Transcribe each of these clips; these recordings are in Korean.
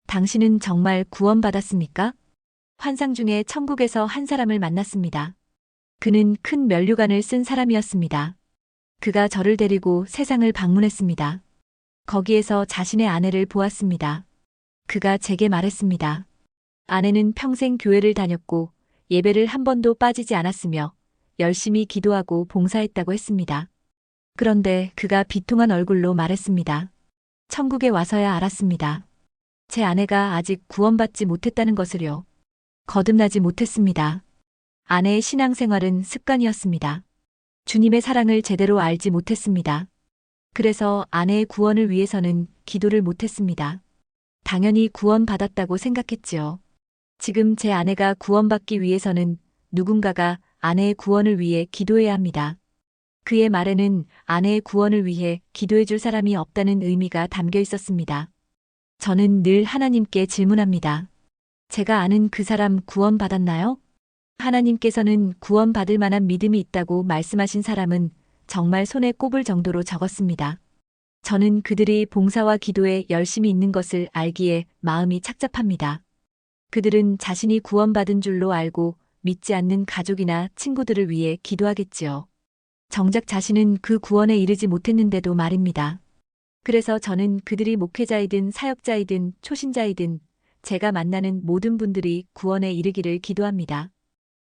당신은 정말 구원받았습니까? 환상 중에 천국에서 한 사람을 만났습니다. 그는 큰 면류관을 쓴 사람이었습니다. 그가 저를 데리고 세상을 방문했습니다. 거기에서 자신의 아내를 보았습니다. 그가 제게 말했습니다. 아내는 평생 교회를 다녔고 예배를 한 번도 빠지지 않았으며 열심히 기도하고 봉사했다고 했습니다. 그런데 그가 비통한 얼굴로 말했습니다. 천국에 와서야 알았습니다. 제 아내가 아직 구원받지 못했다는 것을요. 거듭나지 못했습니다. 아내의 신앙생활은 습관이었습니다. 주님의 사랑을 제대로 알지 못했습니다. 그래서 아내의 구원을 위해서는 기도를 못했습니다. 당연히 구원받았다고 생각했지요. 지금 제 아내가 구원받기 위해서는 누군가가 아내의 구원을 위해 기도해야 합니다. 그의 말에는 아내의 구원을 위해 기도해 줄 사람이 없다는 의미가 담겨 있었습니다. 저는 늘 하나님께 질문합니다. 제가 아는 그 사람 구원받았나요? 하나님께서는 구원받을 만한 믿음이 있다고 말씀하신 사람은 정말 손에 꼽을 정도로 적었습니다. 저는 그들이 봉사와 기도에 열심히 있는 것을 알기에 마음이 착잡합니다. 그들은 자신이 구원받은 줄로 알고 믿지 않는 가족이나 친구들을 위해 기도하겠지요. 정작 자신은 그 구원에 이르지 못했는데도 말입니다. 그래서 저는 그들이 목회자이든 사역자이든 초신자이든 제가 만나는 모든 분들이 구원에 이르기를 기도합니다.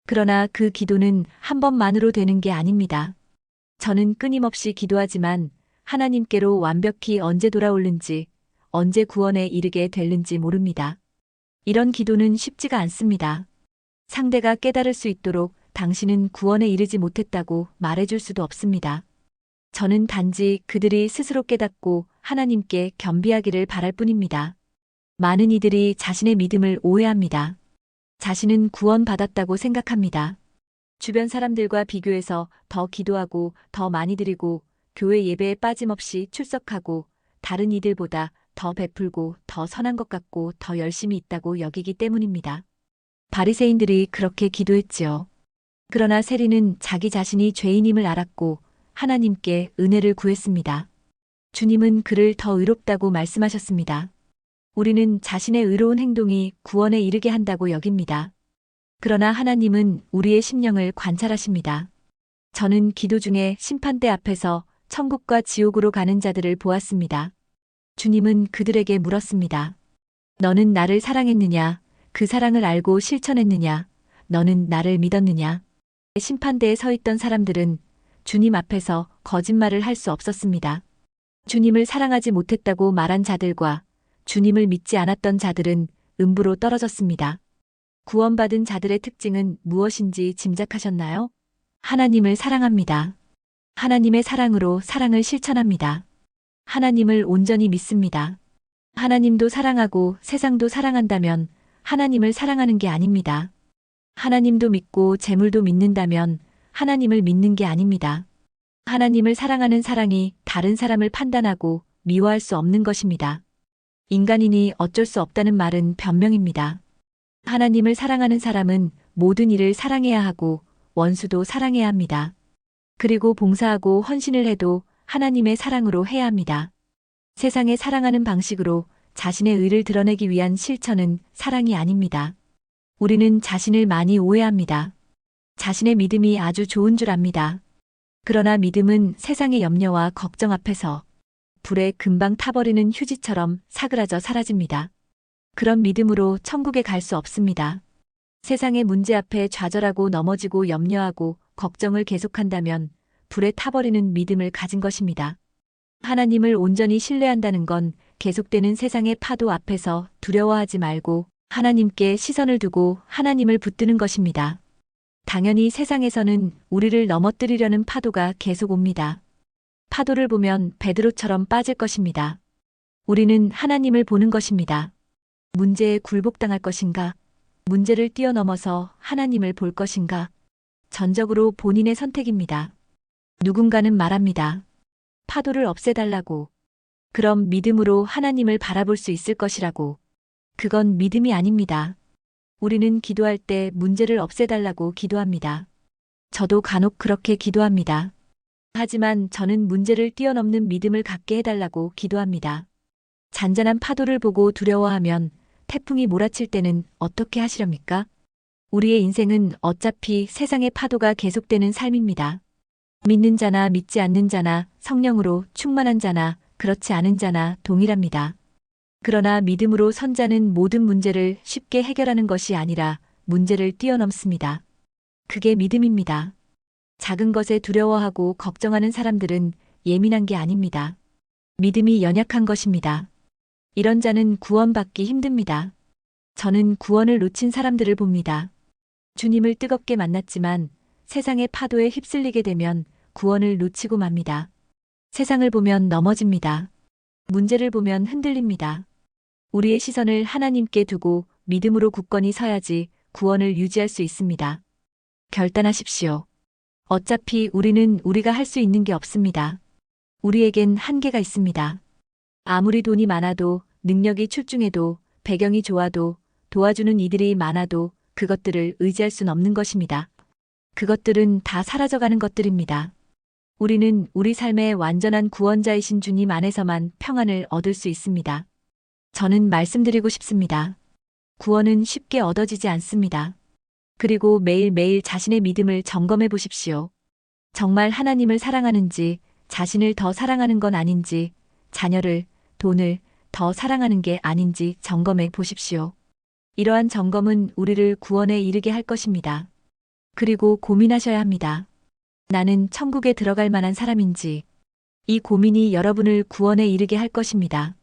그러나 그 기도는 한 번만으로 되는 게 아닙니다. 저는 끊임없이 기도하지만 하나님께로 완벽히 언제 돌아올는지, 언제 구원에 이르게 될는지 모릅니다. 이런 기도는 쉽지가 않습니다. 상대가 깨달을 수 있도록 당신은 구원에 이르지 못했다고 말해줄 수도 없습니다. 저는 단지 그들이 스스로 깨닫고 하나님께 겸비하기를 바랄 뿐입니다. 많은 이들이 자신의 믿음을 오해합니다. 자신은 구원받았다고 생각합니다. 주변 사람들과 비교해서 더 기도하고 더 많이 드리고 교회 예배에 빠짐없이 출석하고 다른 이들보다 더 베풀고 더 선한 것 같고 더 열심히 있다고 여기기 때문입니다. 바리새인들이 그렇게 기도했지요. 그러나 세리는 자기 자신이 죄인임을 알았고 하나님께 은혜를 구했습니다. 주님은 그를 더 의롭다고 말씀하셨습니다. 우리는 자신의 의로운 행동이 구원에 이르게 한다고 여깁니다. 그러나 하나님은 우리의 심령을 관찰하십니다. 저는 기도 중에 심판대 앞에서 천국과 지옥으로 가는 자들을 보았습니다. 주님은 그들에게 물었습니다. 너는 나를 사랑했느냐? 그 사랑을 알고 실천했느냐? 너는 나를 믿었느냐? 심판대에 서 있던 사람들은 주님 앞에서 거짓말을 할 수 없었습니다. 주님을 사랑하지 못했다고 말한 자들과 주님을 믿지 않았던 자들은 음부로 떨어졌습니다. 구원받은 자들의 특징은 무엇인지 짐작하셨나요? 하나님을 사랑합니다. 하나님의 사랑으로 사랑을 실천합니다. 하나님을 온전히 믿습니다. 하나님도 사랑하고 세상도 사랑한다면 하나님을 사랑하는 게 아닙니다. 하나님도 믿고 재물도 믿는다면 하나님을 믿는 게 아닙니다. 하나님을 사랑하는 사랑이 다른 사람을 판단하고 미워할 수 없는 것입니다. 인간이니 어쩔 수 없다는 말은 변명입니다. 하나님을 사랑하는 사람은 모든 일을 사랑해야 하고 원수도 사랑해야 합니다. 그리고 봉사하고 헌신을 해도 하나님의 사랑으로 해야 합니다. 세상에 사랑하는 방식으로 자신의 의를 드러내기 위한 실천은 사랑이 아닙니다. 우리는 자신을 많이 오해합니다. 자신의 믿음이 아주 좋은 줄 압니다. 그러나 믿음은 세상의 염려와 걱정 앞에서 불에 금방 타버리는 휴지처럼 사그라져 사라집니다. 그런 믿음으로 천국에 갈 수 없습니다. 세상의 문제 앞에 좌절하고 넘어지고 염려하고 걱정을 계속한다면 불에 타버리는 믿음을 가진 것입니다. 하나님을 온전히 신뢰한다는 건 계속되는 세상의 파도 앞에서 두려워하지 말고 하나님께 시선을 두고 하나님을 붙드는 것입니다. 당연히 세상에서는 우리를 넘어뜨리려는 파도가 계속 옵니다. 파도를 보면 베드로처럼 빠질 것입니다. 우리는 하나님을 보는 것입니다. 문제에 굴복당할 것인가? 문제를 뛰어넘어서 하나님을 볼 것인가? 전적으로 본인의 선택입니다. 누군가는 말합니다. 파도를 없애달라고. 그럼 믿음으로 하나님을 바라볼 수 있을 것이라고. 그건 믿음이 아닙니다. 우리는 기도할 때 문제를 없애달라고 기도합니다. 저도 간혹 그렇게 기도합니다. 하지만 저는 문제를 뛰어넘는 믿음을 갖게 해달라고 기도합니다. 잔잔한 파도를 보고 두려워하면 태풍이 몰아칠 때는 어떻게 하시렵니까? 우리의 인생은 어차피 세상의 파도가 계속되는 삶입니다. 믿는 자나 믿지 않는 자나 성령으로 충만한 자나 그렇지 않은 자나 동일합니다. 그러나 믿음으로 선 자는 모든 문제를 쉽게 해결하는 것이 아니라 문제를 뛰어넘습니다. 그게 믿음입니다. 작은 것에 두려워하고 걱정하는 사람들은 예민한 게 아닙니다. 믿음이 연약한 것입니다. 이런 자는 구원받기 힘듭니다. 저는 구원을 놓친 사람들을 봅니다. 주님을 뜨겁게 만났지만 세상의 파도에 휩쓸리게 되면 구원을 놓치고 맙니다. 세상을 보면 넘어집니다. 문제를 보면 흔들립니다. 우리의 시선을 하나님께 두고 믿음으로 굳건히 서야지 구원을 유지할 수 있습니다. 결단하십시오. 어차피 우리는 우리가 할 수 있는 게 없습니다. 우리에겐 한계가 있습니다. 아무리 돈이 많아도, 능력이 출중해도, 배경이 좋아도, 도와주는 이들이 많아도 그것들을 의지할 순 없는 것입니다. 그것들은 다 사라져가는 것들입니다. 우리는 우리 삶의 완전한 구원자이신 주님 안에서만 평안을 얻을 수 있습니다. 저는 말씀드리고 싶습니다. 구원은 쉽게 얻어지지 않습니다. 그리고 매일매일 자신의 믿음을 점검해 보십시오. 정말 하나님을 사랑하는지, 자신을 더 사랑하는 건 아닌지, 자녀를, 돈을 더 사랑하는 게 아닌지 점검해 보십시오. 이러한 점검은 우리를 구원에 이르게 할 것입니다. 그리고 고민하셔야 합니다. 나는 천국에 들어갈 만한 사람인지. 이 고민이 여러분을 구원에 이르게 할 것입니다.